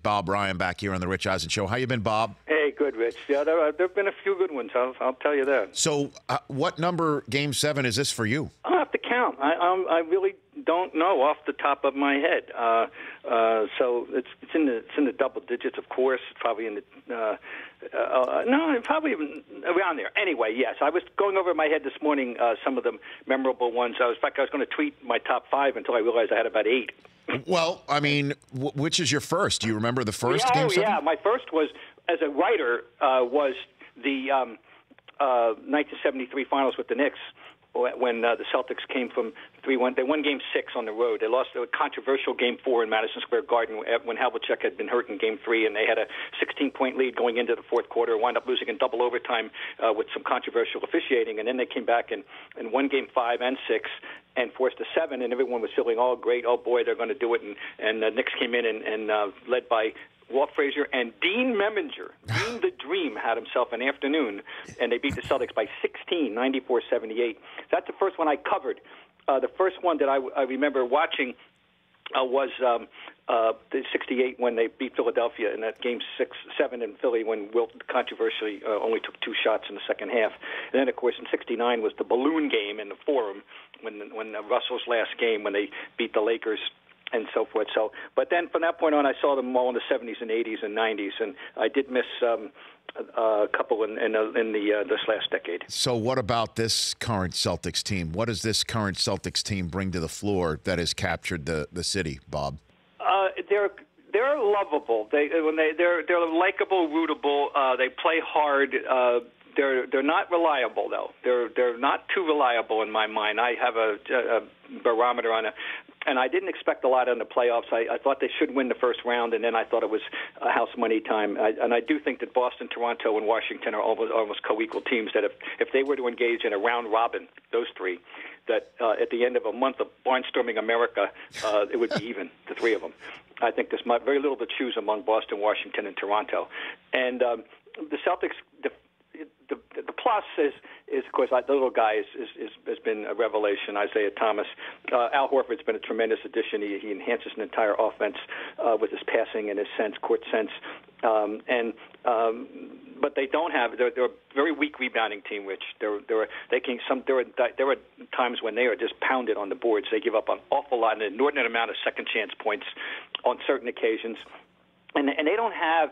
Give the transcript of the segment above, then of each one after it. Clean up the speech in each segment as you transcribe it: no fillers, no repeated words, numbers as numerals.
Bob Ryan back here on the Rich Eisen Show. How you been, Bob? Hey, good, Rich. Yeah, there have been a few good ones. I'll tell you that. So, what number Game 7 is this for you? I'll have to count. I really don't know off the top of my head. So it's in the double digits, of course. Probably in the no, probably even around there. Anyway, yes, I was going over in my head this morning some of the memorable ones. In fact, I was going to tweet my top 5 until I realized I had about 8. Well, I mean, which is your first? Do you remember the first Game 7? Yeah, my first was, as a writer, was the 1973 finals with the Knicks, when the Celtics came from 3-1. They won Game 6 on the road. They lost a controversial Game 4 in Madison Square Garden when Havlicek had been hurt in Game 3, and they had a 16-point lead going into the fourth quarter, wound up losing in double overtime with some controversial officiating, and then they came back and won Game 5 and 6 and forced a 7, and everyone was feeling, oh, great, oh, boy, they're going to do it, and the Knicks came in and led by Walt Frazier and Dean Meminger. Dean the Dream had himself an afternoon, and they beat the Celtics by 16, 94-78. That's the first one I covered. The first one that I remember watching was the 68 when they beat Philadelphia in that Game 7 in Philly when Wilt controversially only took 2 shots in the second half. And then, of course, in 69 was the balloon game in the Forum when Russell's last game when they beat the Lakers and so forth. So, but then from that point on, I saw them all in the 70s and 80s and 90s, and I did miss a couple in this last decade. So what about this current Celtics team? What does this current Celtics team bring to the floor that has captured the city, Bob? They're lovable. They're likable, rootable. They play hard. They're not reliable though. They're not too reliable in my mind. I have a barometer on it. And I didn't expect a lot in the playoffs. I thought they should win the first round, and then I thought it was house money time. And I do think that Boston, Toronto, and Washington are almost co-equal teams, that if they were to engage in a round robin, those three, that at the end of a month of barnstorming America, it would be even, the three of them. I think there's very little to choose among Boston, Washington, and Toronto. And the Celtics, the plus is of course, the little guy has been a revelation. Isaiah Thomas, Al Horford's been a tremendous addition. He enhances an entire offense with his passing and his court sense. But they don't have. They're a very weak rebounding team. Rich. There were times when they are just pounded on the boards. They give up an awful lot, an inordinate amount of second chance points on certain occasions, and they don't have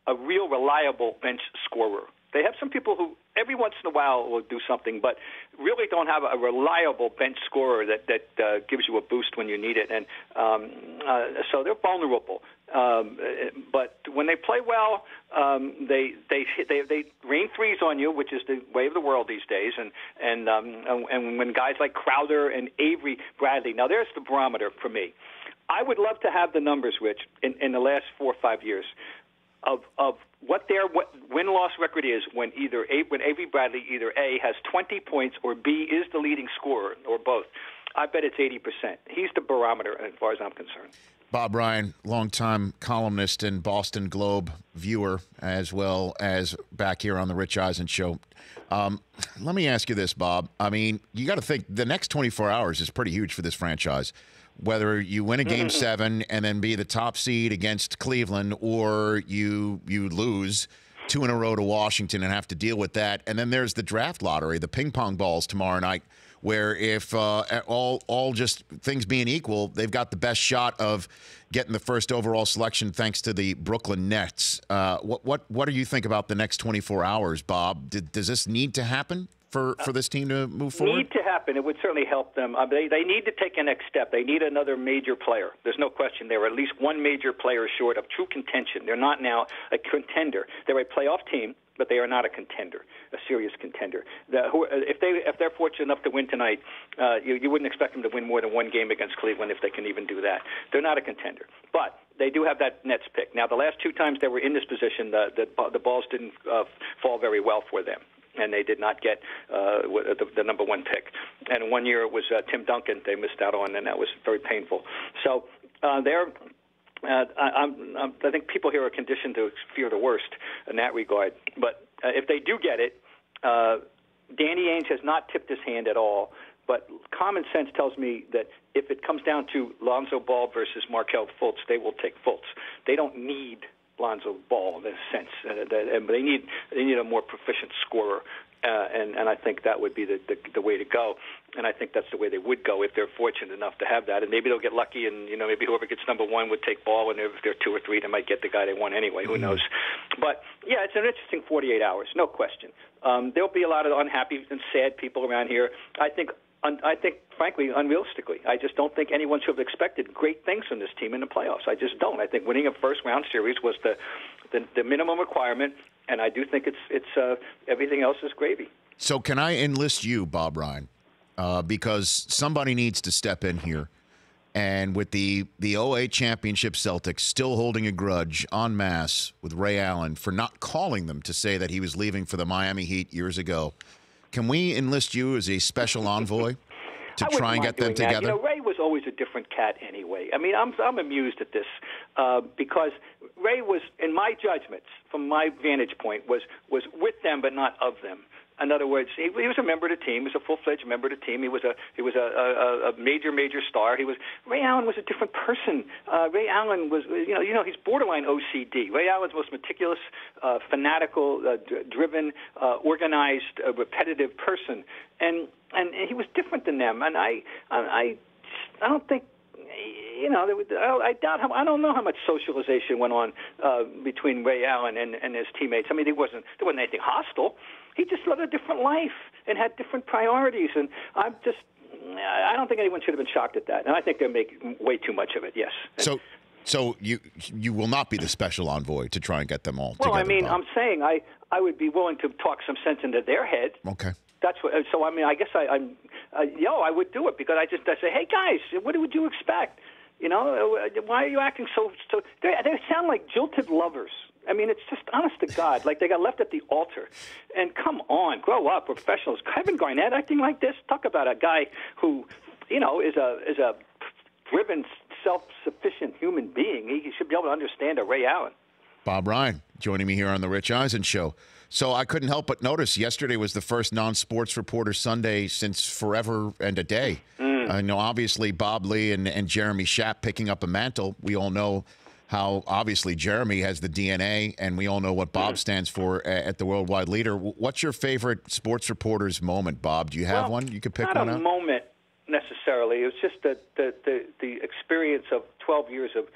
a real reliable bench scorer. They have some people who every once in a while will do something, but really don't have a reliable bench scorer that gives you a boost when you need it. And so they're vulnerable. But when they play well, they rain threes on you, which is the way of the world these days. And when guys like Crowder and Avery Bradley, now there's the barometer for me. I would love to have the numbers, Rich, in the last 4 or 5 years of what their win-loss record is when Avery Bradley either A, has 20 points, or B, is the leading scorer, or both. I bet it's 80%. He's the barometer as far as I'm concerned. Bob Ryan, longtime columnist and Boston Globe viewer, as well as back here on the Rich Eisen Show. Let me ask you this, Bob. I mean, you got to think the next 24 hours is pretty huge for this franchise. Whether you win a Game 7 and then be the top seed against Cleveland, or you lose 2 in a row to Washington and have to deal with that. And then there's the draft lottery, the ping pong balls tomorrow night, where if all just things being equal, they've got the best shot of getting the first overall selection thanks to the Brooklyn Nets. What do you think about the next 24 hours, Bob? Does this need to happen for this team to move forward? Need to happen. It would certainly help them. They need to take a next step. They need another major player. There's no question. They're at least one major player short of true contention. They're not now a contender. They're a playoff team, but they are not a contender, a serious contender. If they're fortunate enough to win tonight, you wouldn't expect them to win more than one game against Cleveland if they can even do that. They're not a contender, but they do have that Nets pick. Now, the last 2 times they were in this position, the balls didn't fall very well for them, and they did not get the number 1 pick. And 1 year it was Tim Duncan they missed out on, and that was very painful. So they're. I think people here are conditioned to fear the worst in that regard. But if they do get it, Danny Ainge has not tipped his hand at all. But common sense tells me that if it comes down to Lonzo Ball versus Markelle Fultz, they will take Fultz. They don't need Lonzo Ball in a sense, but they need a more proficient scorer. And I think that would be the way to go. And I think that's the way they would go if they're fortunate enough to have that. And maybe they'll get lucky, and maybe whoever gets number one would take Ball, and if they're 2 or 3, they might get the guy they want anyway. Who knows? But yeah, it's an interesting 48 hours, no question. There'll be a lot of unhappy and sad people around here. I think, frankly, unrealistically, I just don't think anyone should have expected great things from this team in the playoffs. I just don't. I think winning a first-round series was the minimum requirement, and I do think it's everything else is gravy. So can I enlist you, Bob Ryan, because somebody needs to step in here, and with the 08 championship Celtics still holding a grudge en masse with Ray Allen for not calling them to say that he was leaving for the Miami Heat years ago, can we enlist you as a special envoy to try and get them together? Ray was always a different cat anyway. I mean, I'm amused at this because Ray was, in my judgments, from my vantage point, was with them but not of them. In other words, he was a member of the team. He was a full-fledged member of the team. He was a major star. Ray Allen was a different person. Ray Allen was, he's borderline OCD. Ray Allen's the most meticulous, fanatical, driven, organized, repetitive person, and he was different than them. And I don't think. I doubt. I don't know how much socialization went on between Ray Allen and his teammates. I mean, there wasn't anything hostile. He just led a different life and had different priorities. And I don't think anyone should have been shocked at that. And I think they're making way too much of it. Yes. So you will not be the special envoy to try and get them all together. Well, I mean, Bob. I'm saying I would be willing to talk some sense into their head. Okay. That's what. So I mean, I guess I would do it because I say, hey guys, what would you expect? Why are you acting so? They sound like jilted lovers. I mean, it's just honest to God, like they got left at the altar. And come on, grow up, professionals. Kevin Garnett acting like this. Talk about a guy who, is a driven, self-sufficient human being. He should be able to understand a Ray Allen. Bob Ryan joining me here on the Rich Eisen Show. So I couldn't help but notice yesterday was the first non-sports reporter Sunday since forever and a day. I know, obviously, Bob Lee and Jeremy Schaap picking up a mantle. We all know how, obviously, Jeremy has the DNA, and we all know what Bob stands for at the Worldwide Leader. What's your favorite sports reporter's moment, Bob? Do you have one? You could pick one out? Not a moment necessarily. It was just the experience of 12 years of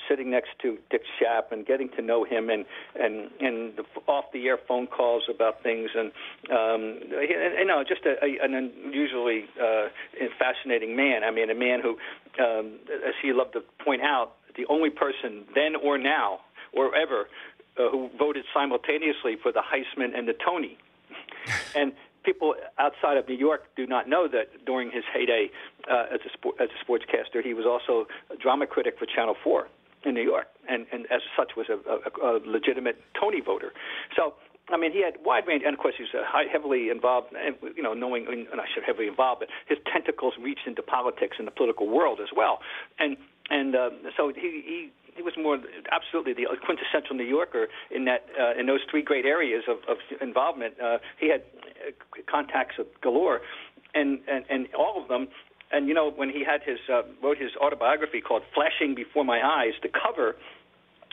sitting next to Dick Schaap and getting to know him and the off-the-air phone calls about things and just an unusually fascinating man. I mean, a man who, as he loved to point out, the only person then or now or ever who voted simultaneously for the Heisman and the Tony. And people outside of New York do not know that during his heyday as a sportscaster, he was also a drama critic for Channel 4 in New York, and as such was a legitimate Tony voter. So, I mean, he had wide range, and of course he was heavily involved, heavily involved, but his tentacles reached into politics and the political world as well. So he was more absolutely the quintessential New Yorker in that in those three great areas of involvement. He had contacts of galore, and all of them. And when he had wrote his autobiography called "Flashing Before My Eyes," the cover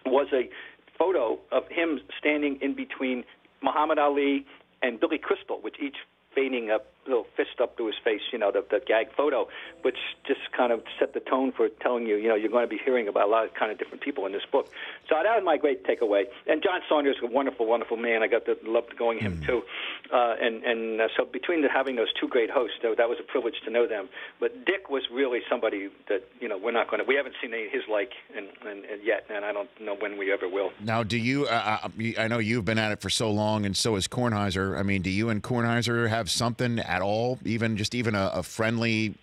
was a photo of him standing in between Muhammad Ali and Billy Crystal, with each feigning a little fist up to his face, the gag photo, which just kind of set the tone for telling you, you're going to be hearing about a lot of kind of different people in this book. So that was my great takeaway. And John Saunders, a wonderful, wonderful man. I got to love going him too. So between having those two great hosts, that was a privilege to know them. But Dick was really somebody that we haven't seen any of his like and yet, and I don't know when we ever will. Now, do you? I know you've been at it for so long, and so has Kornheiser. I mean, do you and Kornheiser have something at all, even a friendly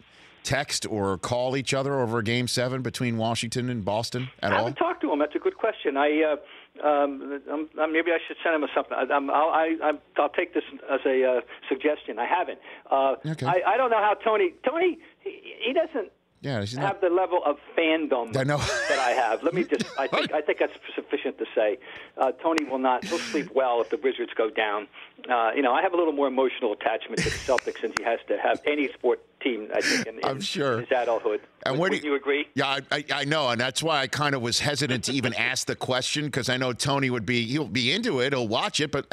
text or call each other over Game 7 between Washington and Boston at all? I haven't talked to him. That's a good question. Maybe I should send him something. I'll take this as a suggestion. I haven't. Okay. I don't know how Tony he doesn't. Yeah, he's not have the level of fandom I know. that I have. Let me just, I think that's sufficient to say. Tony he'll sleep well if the Wizards go down. I have a little more emotional attachment to the Celtics than he has to have any sport team, I think, in I'm sure. his adulthood. And Would you agree? Yeah, I know, and that's why I kind of was hesitant to even ask the question, because I know Tony he'll be into it, he'll watch it, but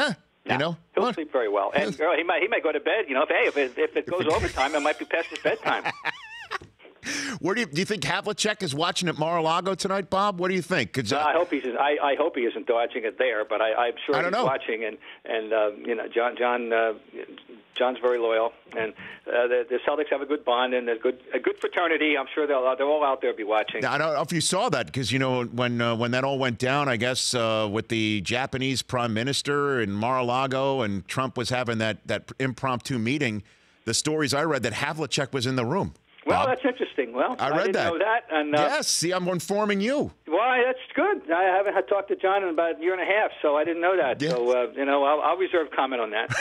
he'll sleep very well, and he might go to bed. If it goes overtime, it might be past his bedtime. Where do you think Havlicek is watching at Mar-a-Lago tonight, Bob? What do you think? 'Cause, I hope he isn't watching it there, but I'm sure he's watching. And John's very loyal, and the Celtics have a good bond and a good fraternity. I'm sure they're all out there be watching. Now, I don't know if you saw that, because when that all went down, I guess with the Japanese Prime Minister in Mar-a-Lago, and Trump was having that impromptu meeting. The stories I read that Havlicek was in the room. Well, that's interesting. Well, I read didn't know that. And, yes, see, I'm informing you. Well, that's good. I haven't had talked to John in about a year and a half, so I didn't know that. Yeah. So, I'll reserve comment on that.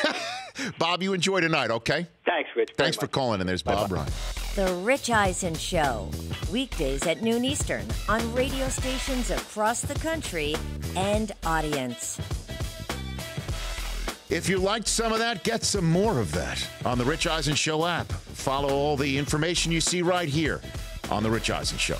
Bob, you enjoy tonight, okay? Thanks, Rich. Thanks for calling, and there's Bob Ryan. The Rich Eisen Show, weekdays at noon Eastern on radio stations across the country and audience. If you liked some of that, get some more of that on the Rich Eisen Show app. Follow all the information you see right here on the Rich Eisen Show.